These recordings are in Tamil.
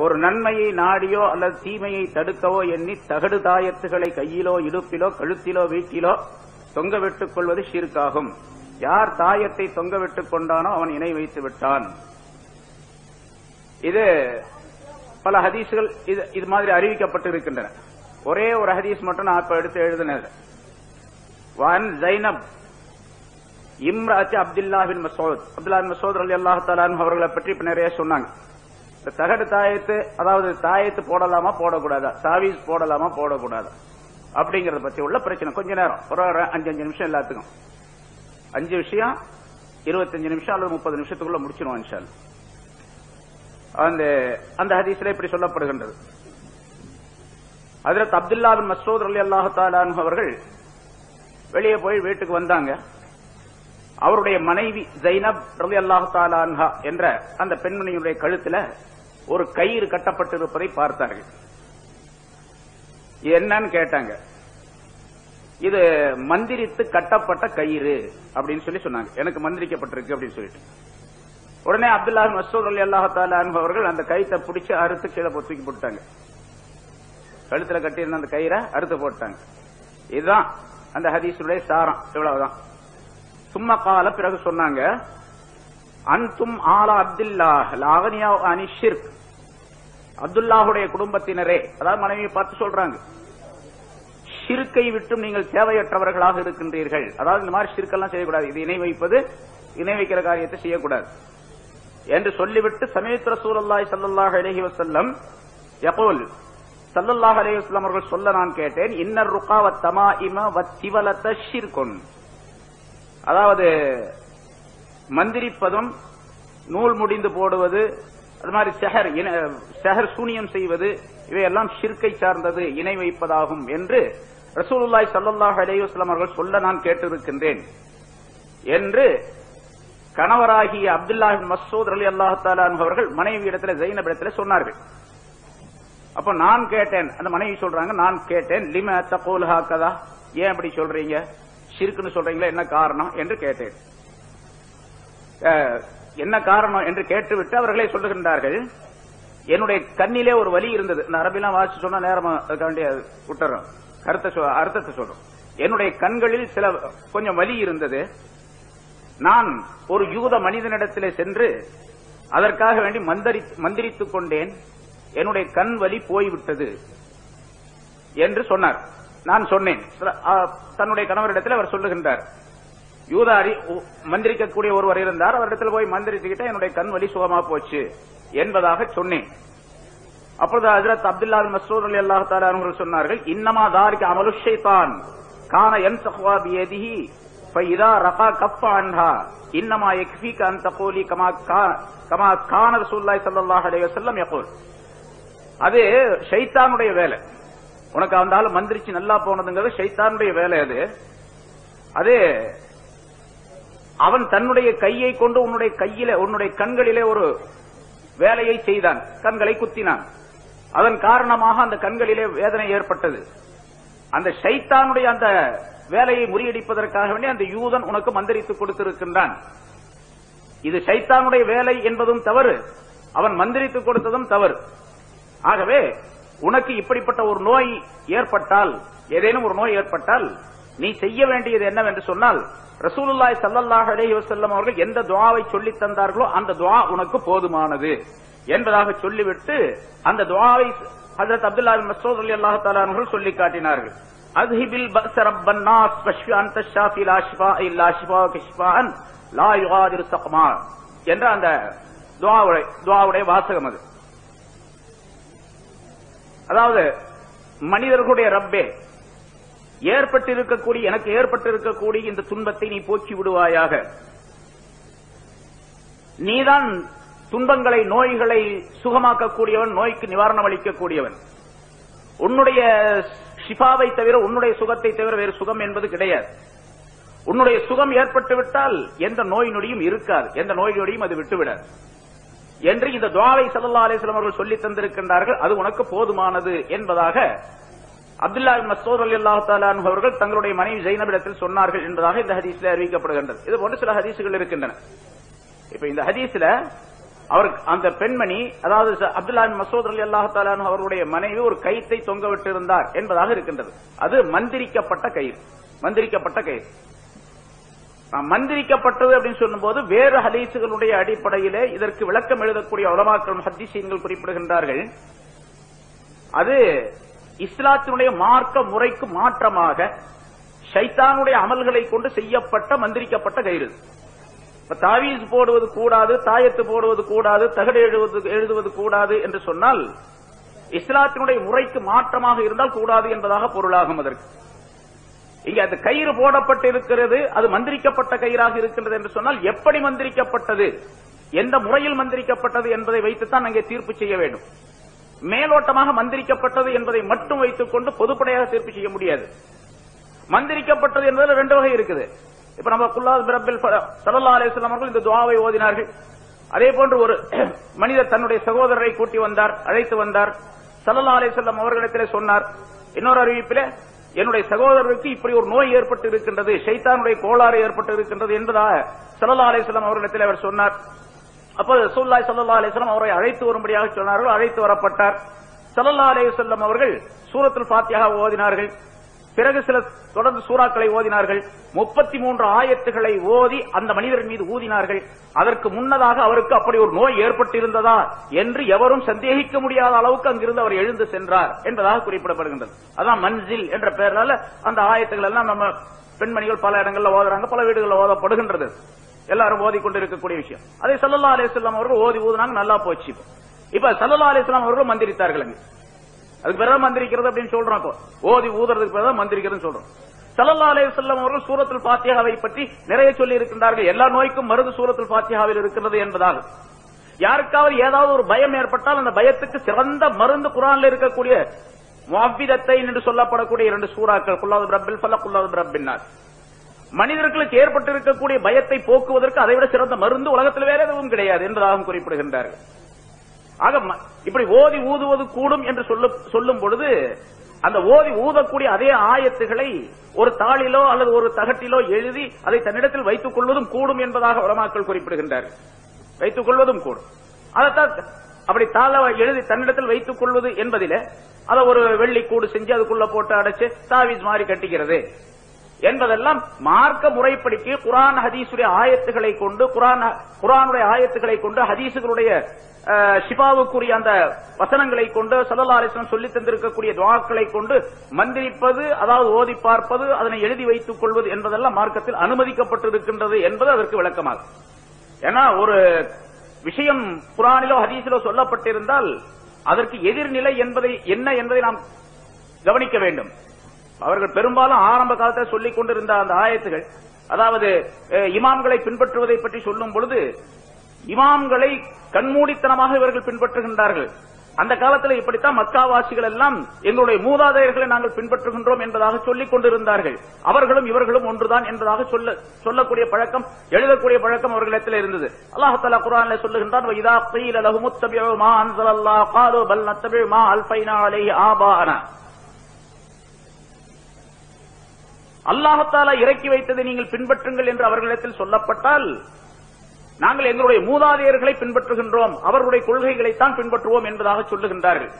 ஒரு நன்மையை நாடியோ அல்லது தீமையை தடுக்கவோ எண்ணி தகடு தாயத்துகளை கையிலோ இடுப்பிலோ கழுத்திலோ வீட்டிலோ தொங்கவிட்டுக் கொள்வது ஷிர்காகும். யார் தாயத்தை தொங்கவிட்டுக் கொண்டானோ அவன் இணை வைத்து விட்டான். இது பல ஹதீஸ்கள் இது மாதிரி அறிவிக்கப்பட்டிருக்கின்றன. ஒரே ஒரு ஹதீஸ் மட்டும் நான் இப்ப எடுத்து எழுதினது. வான் ஜைனப் இம்ராத் அப்துல்லா பின் மஸ்ஊத், அப்துல்லா பின் மஸ்ஊத் ரலியல்லாஹு தஆலா அன்ஹு அவர்களை பற்றி இப்ப நிறைய சொன்னாங்க. இந்த தகடு தாயத்து, அதாவது தாயத்து போடலாமா போடக்கூடாதா, தாவீஸ் போடலாமா போடக்கூடாதா அப்படிங்கறத பத்தி உள்ள பிரச்சனை. கொஞ்ச நேரம் ஒரு 5 நிமிஷம் எல்லாத்துக்கும் 5 விஷயம் 25 நிமிஷம் அல்லது 30 நிமிஷத்துக்குள்ள முடிச்சிருவோம் இன்ஷா அல்லாஹ். அந்த ஹதீஸ்ல இப்படி சொல்லப்படுகின்றது. ஹஜ்ரத் அப்துல்லா பின் மஸ்ஊத் ரலியல்லாஹு தஆலா அன்ஹு அவர்கள் வெளியே போய் வீட்டுக்கு வந்தாங்க. அவருடைய மனைவி ஜைனப் ரலியல்லாஹு தஆலா அன்ஹா என்ற அந்த பெண்மணியுடைய கழுத்துல ஒரு கயிறு கட்டப்பட்டிருப்பதை பார்த்தார்கள். என்னன்னு கேட்டாங்க. இது மந்திரித்து கட்டப்பட்ட கயிறு அப்படின்னு சொல்லி சொன்னாங்க. எனக்கு மந்திரிக்கப்பட்டிருக்கு அப்படின்னு சொல்லிட்டு உடனே அப்துல்லா பின் மஸ்ஊத் ரலியல்லாஹு தஆலா அன்ஹு அவர்கள் அந்த கயித்தை பிடிச்சு அறுத்து கீழே தூக்கி போட்டாங்க. கழுத்துல கட்டியிருந்த அந்த கயிறை அறுத்து போட்டாங்க. இதுதான் அந்த ஹதீஸுடைய சாரம். இவ்வளவுதான். சும்மா கால பிறகு சொன்னாங்க, அன்தும் ஆலா அப்துல்லாஹ் லாகனியா அனி ஷிர்க், அப்துல்லாஹுடைய குடும்பத்தினரே, அதாவது மனைவியை பார்த்து சொல்றாங்க, ஷிர்க்கை விட்டும் நீங்கள் தேவையற்றவர்களாக இருக்கின்றீர்கள். அதாவது இந்த மாதிரி ஷிர்க்கெல்லாம் செய்யக்கூடாது, இது இணை வைப்பது, இணை வைக்கிற காரியத்தை செய்யக்கூடாது என்று சொல்லிவிட்டு சமீத் ரசூலுல்லாஹி ஸல்லல்லாஹு அலைஹி வஸல்லம் யகூல், ஸல்லல்லாஹு அலைஹி வஸல்லம் அவர்கள் சொல்ல நான் கேட்டேன், இன்னர் ருகா வத் தமாயிம வத் திவலத ஷிர்குன், அதாவது மந்திரிப்பதும் நூல் முடிந்து போடுவது, அது மாதிரி ஷஹர் சூனியம் செய்வது, இவையெல்லாம் ஷிர்கை சார்ந்தது, இணை வைப்பதாகும் என்று ரசூலுல்லாஹி ஸல்லல்லாஹு அலைஹி வஸல்லம் அவர்கள் சொல்ல நான் கேட்டிருக்கின்றேன் என்று கணவராகிய அப்துல்லா பின் மஸ்ஊத் ரலியல்லாஹு தஆலா அன்ஹு அவர்கள் மனைவி இடத்துல ஜைனப் இடத்துல சொன்னார்கள். அப்ப நான் கேட்டேன், அந்த மனைவி சொல்றாங்க, நான் கேட்டேன், லிம தகூல் ஹாகதா, ஏன் அப்படி சொல்றீங்க, ஷிர்க்னு சொல்றீங்களா, என்ன காரணம் என்று கேட்டேன். என்ன காரணம் என்று கேட்டுவிட்டு அவர்களே சொல்லுகின்றார்கள், என்னுடைய கண்ணிலே ஒரு வலி இருந்தது. இந்த அரபிலாம் வாசிச்சு சொன்னா நேரமா அதுக்காண்டி விட்டுறோம், அர்த்தத்தை சொல்றோம். என்னுடைய கண்களில் கொஞ்சம் வலி இருந்தது. நான் ஒரு யூத மனிதனிடத்திலே சென்று அதற்காக வேண்டி மந்திரித்துக் கொண்டேன். என்னுடைய கண் வலி போய்விட்டது என்று சொன்னார். நான் சொன்னேன். தன்னுடைய கணவரிடத்தில் அவர் சொல்லுகின்றார், யூதாரி மந்திரிக்கக்கூடிய ஒருவர் இருந்தார், அவரிடத்தில் போய் மந்திரிச்சுக்கிட்ட என்னுடைய கண் வலி சுகமா போச்சு என்பதாக சொன்னேன். அப்பொழுது ஹஜ்ரத் அப்துல்லா பின் மஸ்ஊத் ரலியல்லாஹு தஆலா அவர்கள் சொன்னார்கள், இன்னமா தாரிக அமலு ஷைத்தான் கான யன்சஹு பியதிஹி ஃபஇதா ரகா கஃப அன்ஹா இன்னமா யக்ஃபீக அன் தகூலி கமா கான ரசூலுல்லாஹி ஸல்லல்லாஹு அலைஹி வஸல்லம் யகூல், அது ஷைத்தானுடைய வேலை. உனக்கு அந்த ஆளு மந்திரிச்சு நல்லா போனதுங்கிறது ஷைத்தானுடைய வேலை. அது அவன் தன்னுடைய கையை கொண்டு உன்னுடைய கண்களிலே ஒரு வேலையை செய்தான், கண்களை குத்தினான். அதன் காரணமாக அந்த கண்களிலே வேதனை ஏற்பட்டது. அந்த ஷைத்தானுடைய அந்த வேலையை முறியடிப்பதற்காக வேண்டி அந்த யூதன் உனக்கு மந்திரித்து கொடுத்திருக்கின்றான். இது ஷைத்தானுடைய வேலை என்பதும் தவறு, அவன் மந்திரித்து கொடுத்ததும் தவறு. ஆகவே உனக்கு இப்படிப்பட்ட ஒரு நோய் ஏற்பட்டால், ஏதேனும் ஒரு நோய் ஏற்பட்டால் நீ செய்ய வேண்டியது என்னவென்று சொன்னால், ரசூலுல்லாஹி ஸல்லல்லாஹு அலைஹி வஸல்லம் அவர்கள் எந்த துஆவை சொல்லி தந்தார்களோ அந்த துஆ உனக்கு போதுமானது என்பதாக சொல்லிவிட்டு அந்த துஆவை ஹஜ்ரத் அப்துல்லா பின் மஸ்ஊத் ரலியல்லாஹு தஆலா அவர்கள் சொல்லி காட்டினார்கள். அஸ்ஹிபில் பஅஸ ரப்பன் நாஸ் வஷ்ஃபி அன்த ஷாஃபி லா ஷிஃபா இல்லா ஷிஃபாஉக ஷிஃபாஅன் லா யுகாதிரு ஸக்மா என்ற அந்த துஆவுடைய வாசகம் அது. அதாவது மனிதர்களுடைய ரப்பே, எனக்கு ஏற்பட்டிருக்கக்கூடிய இந்த துன்பத்தை நீ போக்கி விடுவாயாக. நீதான் துன்பங்களை, நோய்களை சுகமாக்கக்கூடியவன், நோய்க்கு நிவாரணம் அளிக்கக்கூடியவன். உன்னுடைய ஷிஃபாவை தவிர, உன்னுடைய சுகத்தை தவிர வேறு சுகம் என்பது கிடையாது. உன்னுடைய சுகம் ஏற்பட்டுவிட்டால் எந்த நோய் நொடியும் இருக்காது, எந்த நோய் நொடியும் அது விட்டுவிடாது என்று இந்த துஆவை ஸல்லல்லாஹு அலைஹி வஸல்லம் அவர்கள் சொல்லி தந்திருக்கின்றார்கள். அது உனக்கு போதுமானது என்பதாக அப்துல்லா பின் மஸ்ஊத் ரலியல்லாஹு தஆலா அன்ஹு அவர்கள் தங்களுடைய மனைவி ஜைனபிடத்தில் சொன்னார்கள் என்பதாக இந்த ஹதீஸ்ல அறிவிக்கப்படுகின்றது. இது போன்ற சில ஹதீசுகள் இருக்கின்றன. இப்ப இந்த ஹதீஸ்ல அவருக்கு அந்த பெண்மணி, அதாவது அப்துல்லா பின் மஸ்ஊத் ரலியல்லாஹு தஆலா அன்ஹு அவருடைய மனைவி ஒரு கயிற்றை தொங்கவிட்டு இருந்தார் என்பதாக இருக்கின்றது. அது மந்திரிக்கப்பட்ட கயிறு. மந்திரிக்கப்பட்ட கயிறு மந்திரிக்கப்பட்டது அப்படின்னு சொல்லும்போது வேறு ஹதீசுகளுடைய அடிப்படையிலே இதற்கு விளக்கம் எழுதக்கூடிய உலமாக்கள் ஹதீஸீன்கள் குறிப்பிடுகின்றார்கள். அது இஸ்லாத்தினுடைய மார்க்க முறைக்கு மாற்றமாக ஷைத்தானுடைய அமல்களை கொண்டு செய்யப்பட்ட மந்திரிக்கப்பட்ட கயிறு. தாவீஸ் போடுவது கூடாது, தாயத்து போடுவது கூடாது, தகடு எழுதுவது கூடாது என்று சொன்னால் இஸ்லாத்தினுடைய முறைக்கு மாற்றமாக இருந்தால் கூடாது என்பதாக பொருளாகும். அதற்கு இங்கே அந்த கயிறு போடப்பட்டிருக்கிறது, அது மந்திரிக்கப்பட்ட கயிறாக இருக்கின்றது என்று சொன்னால் எப்படி மந்திரிக்கப்பட்டது, எந்த முறையில் மந்திரிக்கப்பட்டது என்பதை வைத்துத்தான் அங்கே தீர்ப்பு செய்ய வேண்டும். மேலோட்டமாக மந்திரிக்கப்பட்டது என்பதை மட்டும் வைத்துக் கொண்டு பொதுப்படையாக தீர்ப்பு செய்ய முடியாது. மந்திரிக்கப்பட்டது என்பதில் ரெண்டு வகை இருக்குது. இப்ப நம்ம குல்லாத் பிரபில் ஸல்லல்லாஹு அலைஹி வஸல்லம் அவர்கள் இந்த துஆவை ஓதினார்கள். அதே போன்று ஒரு மனிதர் தன்னுடைய சகோதரரை கூட்டி வந்தார், அழைத்து வந்தார். ஸல்லல்லாஹு அலைஹி வஸல்லம் அவர்களிடத்திலே சொன்னார், இன்னொரு அறிவிப்பிலே என்னுடைய சகோதரருக்கு இப்படி ஒரு நோய் ஏற்பட்டு இருக்கின்றது, ஷைத்தானுடைய கோளாறு ஏற்பட்டு இருக்கின்றது என்பதாக ஸல்லல்லாஹு அலைஹி வஸல்லம் அவர்களிடத்தில் அவர் சொன்னார். அப்போது ரசூலுல்லாஹி ஸல்லல்லாஹு அலைஹி வஸல்லம் அவரை அழைத்து வரும்படியாக சொன்னார்கள். அழைத்து வரப்பட்டார். ஸல்லல்லாஹு அலைஹி வஸல்லம் அவர்கள் சூரத்துல் ஃபாத்திஹா ஓதினார்கள். பிறகு சில தொடர்ந்து சூறாக்களை ஓதினார்கள். 33 ஆயத்துகளை ஓதி அந்த மனிதரின் மீது ஊதினார்கள். அதற்கு முன்னதாக அவருக்கு அப்படி ஒரு நோய் ஏற்பட்டிருந்ததா என்று எவரும் சந்தேகிக்க முடியாத அளவுக்கு அங்கிருந்து அவர் எழுந்து சென்றார் என்பதாக குறிப்பிடப்படுகின்றது. அதான் மன்சில் என்ற பெயரால அந்த ஆயத்துகள் எல்லாம் நம்ம பெண்மணிகள் பல இடங்களில் ஓதுறாங்க, பல வீடுகளில் ஓதப்படுகின்றது. எல்லாரும் ஓதிக்கொண்டிருக்கக்கூடிய விஷயம். அதை ஸல்லல்லாஹு அலைஹி வஸல்லம் அவர்கள் ஓதி ஊதினாங்க, நல்லா போச்சு. இப்ப ஸல்லல்லாஹு அலைஹி வஸல்லம் அவர்கள் மந்திரித்தார்கள். அதுக்கு பிறகு மந்திரிக்கிறது அப்படின்னு சொல்றோம். ஓதி ஊதுறதுக்கு பிறகு மந்திரிக்கிறது சொல்றோம். ஸல்லல்லாஹு அலைஹி வஸல்லம் அவர்கள் சூரத்துல் ஃபாத்திஹாவை பற்றி நிறைய சொல்லி இருக்கின்றார்கள். எல்லா நோய்க்கும் மருந்து சூரத்துல் ஃபாத்திஹாவில் இருக்கிறது என்பதாக. யாருக்காவது ஏதாவது ஒரு பயம் ஏற்பட்டால் அந்த பயத்துக்கு சிறந்த மருந்து குர்ஆன்ல இருக்கக்கூடிய முஅவ்விதத்தைன் என்று சொல்லப்படக்கூடிய 2 சூறாக்கள், குல்லாது பிரப்பில் ஃபலக், குல்லாது பிரப்பின் நாஸ். மனிதர்களுக்கு ஏற்பட்டிருக்கக்கூடிய பயத்தை போக்குவதற்கு அதைவிட சிறந்த மருந்து உலகத்தில் வேற எதுவும் கிடையாது என்பதாக குறிப்பிடுகின்றார்கள். ஆக இப்படி ஓதி ஊதுவது கூடும் என்று சொல்லும் பொழுது அந்த ஓதி ஊதக்கூடிய அதே ஆயத்துகளை ஒரு தாளிலோ அல்லது ஒரு தகட்டிலோ எழுதி அதை தன்னிடத்தில் வைத்துக் கொள்வதும் கூடும் என்பதாக உலமாக்கள் குறிப்பிடுகின்றார்கள். வைத்துக் கொள்வதும் கூடும். அதைத்தான் அப்படி தாள எழுதி தன்னிடத்தில் வைத்துக் கொள்வது என்பதிலே அதை ஒரு வெள்ளி கூடு செஞ்சு அதுக்குள்ள போட்டு அடைச்சு தாவீஸ் மாதிரி கட்டிக்கிறது என்பதெல்லாம் மார்க்க முறைப்படிக்கு குர்ஆன் ஹதீஸுடைய ஆயத்துக்களை கொண்டு குர்ஆனுடைய ஆயத்துக்களை கொண்டு ஹதீஸுகளுடைய ஷிஃபாவுக்குரிய அந்த வசனங்களை கொண்டு ஸல்லல்லாஹு அலைஹி வஸல்லம் சொல்லி தந்திருக்கக்கூடிய துஆக்களை கொண்டு மந்திரிப்பது, அதாவது ஓதி பார்ப்பது, அதனை எழுதி வைத்துக் கொள்வது என்பதெல்லாம் மார்க்கத்தில் அனுமதிக்கப்பட்டிருக்கின்றது என்பது அதற்கு விளக்கமாகும். ஏன்னா ஒரு விஷயம் குர்ஆனிலோ ஹதீஸிலோ சொல்லப்பட்டிருந்தால் அதற்கு எதிர்நிலை என்ன என்பதை நாம் கவனிக்க வேண்டும். அவர்கள் பெரும்பாலும் ஆரம்ப காலத்தில் சொல்லிக் கொண்டிருந்த அந்த ஆயத்துகள், அதாவது இமாம்களை பின்பற்றுவதை பற்றி சொல்லும் பொழுது இமாம்களை கண்மூடித்தனமாக இவர்கள் பின்பற்றுகின்றார்கள். அந்த காலத்தில் இப்படித்தான் மக்காவாசிகள் எல்லாம் எங்களுடைய மூதாதையர்களை நாங்கள் பின்பற்றுகின்றோம் என்பதாக சொல்லிக் கொண்டிருந்தார்கள். அவர்களும் இவர்களும் ஒன்றுதான் என்பதாக சொல்லக்கூடிய பழக்கம், எழுதக்கூடிய பழக்கம் அவர்களிடத்தில் இருந்தது. அல்லாஹ் தஆலா குர்ஆனில் சொல்லுகின்றான், வஇதா கீல லஹும் இத்தபிஉ மா அன்ஸலல்லாஹு காலு பல் நத்தபிஉ மா அல்ஃபைனா அலைஹி ஆபாஅனா. அல்லாஹ் தஆலா இறக்கி வைத்ததை நீங்கள் பின்பற்றுங்கள் என்று அவர்களிடத்தில் சொல்லப்பட்டால் நாங்கள் எங்களுடைய மூதாதையர்களை பின்பற்றுகின்றோம், அவர்களுடைய கொள்கைகளைத்தான் பின்பற்றுவோம் என்பதாக சொல்லுகின்றார்கள்.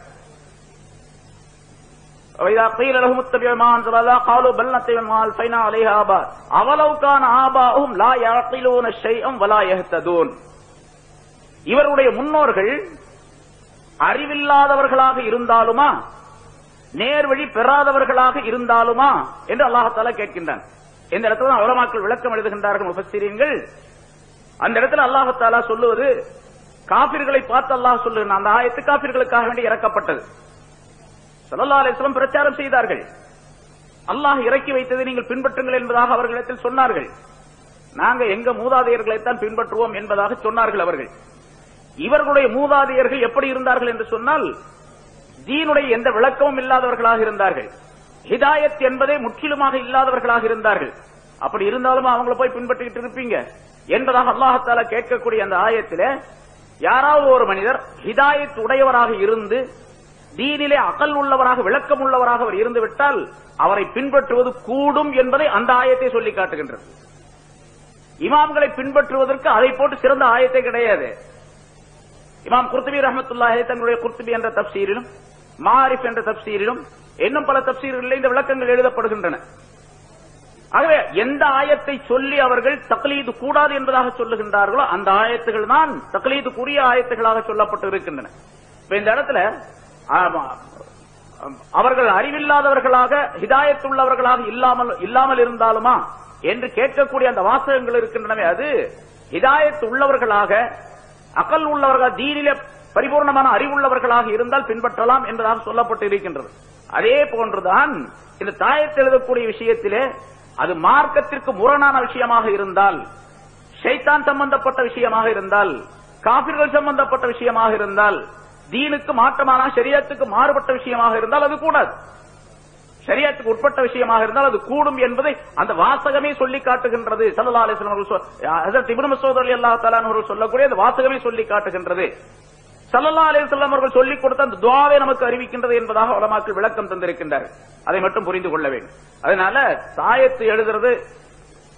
இவருடைய முன்னோர்கள் அறிவில்லாதவர்களாக இருந்தாலுமா, நேர்வழி பெறாதவர்களாக இருந்தாலுமா என்று அல்லாஹ் தஆலா கேட்கின்றான். இந்த இடத்துல உலமாக்கள் விளக்கம் எழுதுகின்றார்கள் முஃபஸ்ஸிரீன்கள். அந்த இடத்துல அல்லாஹ் தஆலா சொல்லுவது காபிர்களை பார்த்து அல்லாஹ் சொல்லுகிறான். அந்த ஆயத்து காபிர்களுக்காக வேண்டி இறக்கப்பட்டது. ஸல்லல்லாஹு அலைஹி வஸல்லம் பிரச்சாரம் செய்தார்கள். அல்லாஹ் இறக்கி வைத்ததை நீங்கள் பின்பற்றுங்கள் என்பதாக அவர்களிடத்தில் சொன்னார்கள். நாங்க எங்க மூதாதையர்களைத்தான் பின்பற்றுவோம் என்பதாக சொன்னார்கள் அவர்கள். இவர்களுடைய மூதாதையர்கள் எப்படி இருந்தார்கள் என்று சொன்னால் தீனுடைய எந்த விளக்கமும் இல்லாதவர்களாக இருந்தார்கள். ஹிதாயத் என்பதே முற்றிலுமாக இல்லாதவர்களாக இருந்தார்கள். அப்படி இருந்தாலும் அவங்கள போய் பின்பற்றிட்டு இருப்பீங்க என்பதாக அல்லாஹ் தஆலா கேட்கக்கூடிய அந்த ஆயத்திலே யாராவது ஒரு மனிதர் ஹிதாயத் உடையவராக இருந்து தீனிலே அகல் உள்ளவராக விளக்கம் உள்ளவராக அவர் இருந்து விட்டால் அவரை பின்பற்றுவது கூடும் என்பதை அந்த ஆயத்தை சொல்லி காட்டுகின்றது. இமாம்களை பின்பற்றுவதற்கு அதை போட்டு சிறந்த ஆயத்தை கிடையாது. இமாம் குர்துபி ரஹ்மத்துல்லாஹி தங்களுடைய குர்துபி என்ற தப்சீரிலும் மாரிஃப் என்ற தப்சீரிலும் இன்னும் பல தப்சீர்களில் இந்த விளக்கங்கள் எழுதப்படுகின்றன. ஆகவே எந்த ஆயத்தை சொல்லி அவர்கள் தக்லீது கூடாது என்பதாக சொல்லுகின்றார்களோ அந்த ஆயத்துகள் தான் தக்லீதுக்குரிய ஆயத்துகளாக சொல்லப்பட்டு இருக்கின்றன. இந்த இடத்துல அவர்கள் அறிவில்லாதவர்களாக ஹிதாயத்துள்ளவர்களாக இல்லாமல் இருந்தாலுமா என்று கேட்கக்கூடிய அந்த வாசகங்கள் இருக்கின்றனவே, அது ஹிதாயத் உள்ளவர்களாக அகல் உள்ளவர்கள் தீனிலே பரிபூர்ணமான அறிவுள்ளவர்களாக இருந்தால் பின்பற்றலாம் என்பதாக சொல்லப்பட்டு இருக்கின்றது. அதே போன்றுதான் இந்த தாயத்து எழுதக்கூடிய விஷயத்திலே அது மார்க்கத்திற்கு முரணான விஷயமாக இருந்தால், ஷைத்தான் சம்பந்தப்பட்ட விஷயமாக இருந்தால், காபிர்கள் சம்பந்தப்பட்ட விஷயமாக இருந்தால், தீனுக்கு மாற்றமான ஷரியத்துக்கு மாறுபட்ட விஷயமாக இருந்தால் அது கூடாது. ஷரியத்துக்கு உட்பட்ட விஷயமாக இருந்தால் அது கூடும் என்பதை அந்த வாசகமே சொல்லி காட்டுகின்றது. ஸல்லல்லாஹு அலைஹி வஸல்லம் அவர்கள் ஹஜ்ரத் இப்னு மஸ்ஊத் ரலியல்லாஹு தஆலா அவர்கள் சொல்லக்கூடிய அந்த வாசகமே சொல்லி காட்டுகின்றது. ஸல்லல்லாஹு அலைஹி வஸல்லம் அவர்கள் சொல்லிக் கொடுத்த அந்த துஆவை நமக்கு அறிவிக்கின்றது என்பதாக உலமாக்கள் விளக்கம் தந்திருக்கின்றார்கள். அதை மட்டும் புரிந்து கொள்ள வேண்டும். அதனால தாயத்து எழுதுறது,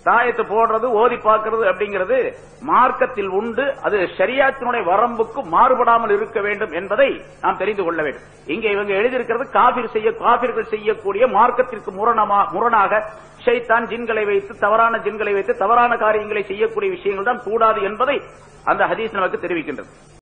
தாயத்து போடுறது, ஓதி பார்க்கிறது அப்படிங்கிறது மார்க்கத்தில் உண்டு. அது ஷரியத்தினுடைய வரம்புக்கு மாறுபடாமல் இருக்க வேண்டும் என்பதை நாம் தெரிந்து கொள்ள வேண்டும். இங்கே இவங்க எழுதியிருக்கிறது காபிர்கள் செய்யக்கூடிய மார்க்கத்திற்கு முரணாக ஷைத்தான் ஜின்களை வைத்து தவறான காரியங்களை செய்யக்கூடிய விஷயங்கள் தான் கூடாது என்பதை அந்த ஹதீஸ் நமக்கு தெரிவிக்கின்றது.